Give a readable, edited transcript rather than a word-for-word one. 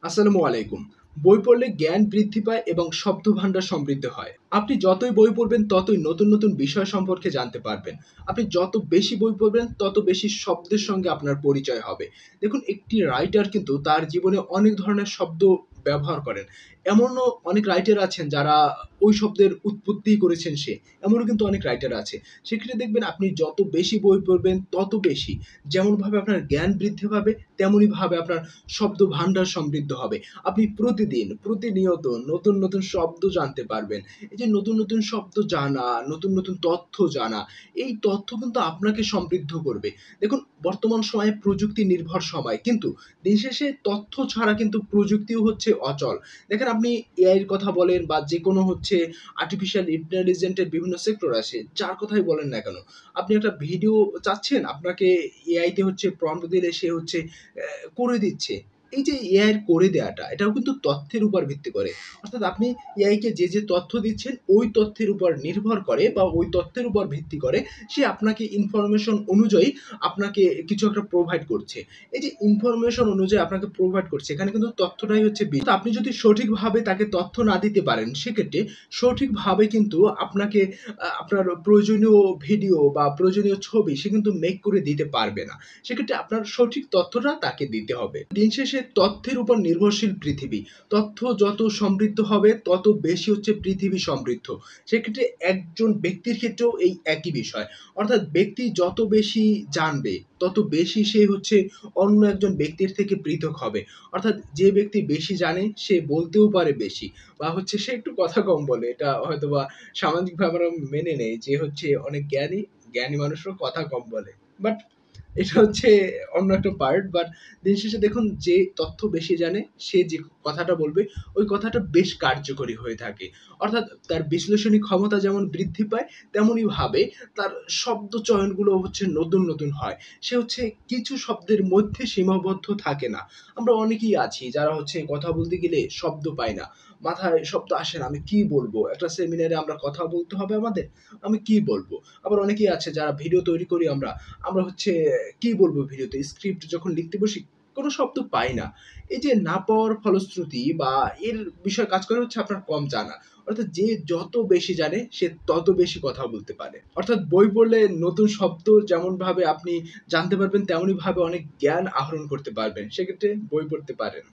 আসসালামু আলাইকুম। বই পড়লে জ্ঞান বৃদ্ধি পায় এবং শব্দভান্ডার সমৃদ্ধ হয়। আপনি যতই বই পড়বেন ততই নতুন, নতুন বিষয় সম্পর্কে জানতে পারবেন। আপনি যত বেশি বই পড়বেন তত বেশি শব্দের সঙ্গে আপনার পরিচয় হবে। দেখুন একটি রাইটার কিন্তু তার জীবনে অনেক ধরনের শব্দ ব্যবহার করেন। এমনও অনেক রাইটার আছেন যারা ওই শব্দের উৎপত্তি করেছেন সে। এমনও কিন্তু অনেক রাইটার আছে। সেক্ষেত্রে দেখবেন আপনি যত বেশি বই পড়বেন তত বেশি যেমনভাবে আপনার জ্ঞান বৃদ্ধি পাবে তেমনিভাবে আপনার শব্দভান্ডার সমৃদ্ধ হবে। আপনি প্রতিদিন, প্রতিনিয়ত নতুন, নতুন শব্দ জানতে পারবেন। এই যে নতুন, নতুন শব্দ জানা, নতুন, নতুন তথ্য জানা, এই তথ্য কিন্তু আপনাকে সমৃদ্ধ করবে। দেখুন বর্তমান সময়ে প্রযুক্তি নির্ভর সময়। কিন্তু দিন শেষে তথ্য ছাড়া কিন্তু প্রযুক্তিও হচ্ছে অচল। দেখেন আপনি এআই এর কথা বলেন বা যেকোনো হচ্ছে আর্টিফিশিয়াল ইন্টেলিজেন্ট এর বিভিন্ন সেক্টর আছে, যার কথাই বলেন না কেন। আপনি একটা ভিডিও চাচ্ছেন, আপনাকে এআই তে হচ্ছে প্রম্পট দিলে সে হচ্ছে করে দিচ্ছে। এই যে এআই এর করে দেয়াটা, এটাও কিন্তু তথ্যের উপর ভিত্তি করে। অর্থাৎ আপনি এআই কে যে তথ্য দিচ্ছেন, ওই তথ্যের উপর নির্ভর করে বা ওই তথ্যের উপর ভিত্তি করে সে আপনাকে ইনফরমেশন অনুযায়ী আপনাকে কিছু একটা প্রোভাইড করছে। এই যে ইনফরমেশন অনুযায়ী আপনাকে প্রোভাইড করছে, এখানে কিন্তু তথ্যটাই হচ্ছে তো আপনি যদি সঠিকভাবে তাকে তথ্য না দিতে পারেন, সেক্ষেত্রে সঠিকভাবে কিন্তু আপনাকে আপনার প্রয়োজনীয় ভিডিও বা প্রয়োজনীয় ছবি সে কিন্তু মেক করে দিতে পারবে না। সেক্ষেত্রে আপনার সঠিক তথ্যটা তাকে দিতে হবে। দিন শেষে তথ্যের উপর নির্ভরশীল পৃথিবী। তথ্য যত সমৃদ্ধ হবে তত বেশি হচ্ছে পৃথিবী সমৃদ্ধ। সেক্ষেত্রে একজন ব্যক্তির ক্ষেত্রেও এই একই বিষয়। অর্থাৎ ব্যক্তি যত বেশি জানবে তত বেশি সে হচ্ছে অন্য একজন ব্যক্তির থেকে পৃথক হবে। অর্থাৎ যে ব্যক্তি বেশি জানে সে বলতেও পারে বেশি বা হচ্ছে সে একটু কথা কম বলে। এটা হয়তোবা সামাজিকভাবে আমরা মেনে নেই যে হচ্ছে অনেক জ্ঞানী মানুষরাও কথা কম বলে। বাট এটা হচ্ছে অন্য একটা পার্ট। বাট দিন শেষে দেখুন যে তথ্য বেশি জানে সে যে কথাটা বলবে ওই কথাটা বেশ কার্যকরী হয়ে থাকে। অর্থাৎ তার বিশ্লেষণী ক্ষমতা যেমন বৃদ্ধি পায় তেমনি ভাবে তার শব্দ চয়নগুলো হচ্ছে নতুন, নতুন হয়। সে হচ্ছে কিছু শব্দের মধ্যে সীমাবদ্ধ থাকে না। আমরা অনেকেই আছি যারা হচ্ছে কথা বলতে গেলে শব্দ পাই না। মাথায় শব্দ আসে না। আমি কি বলবো? একটা সেমিনারে আমরা কথা বলতে হবে আমাদের। আমি কি বলবো? আবার অনেকেই আছে যারা ভিডিও তৈরি করি আমরা হচ্ছে কি বলবো ভিডিওতে? স্ক্রিপ্ট যখন লিখতে বসি, কোনো শব্দ পাই না। এই যে না পাওয়ার ফলশ্রুতি বা এর বিষয়ে কাজ করে হচ্ছে আপনার কম জানা। অর্থাৎ যে যত বেশি জানে সে তত বেশি কথা বলতে পারে। অর্থাৎ বই পড়লে নতুন শব্দ যেমনভাবে আপনি জানতে পারবেন তেমনিভাবে অনেক জ্ঞান আহরণ করতে পারবেন। সেক্ষেত্রে বই পড়তে পারেন।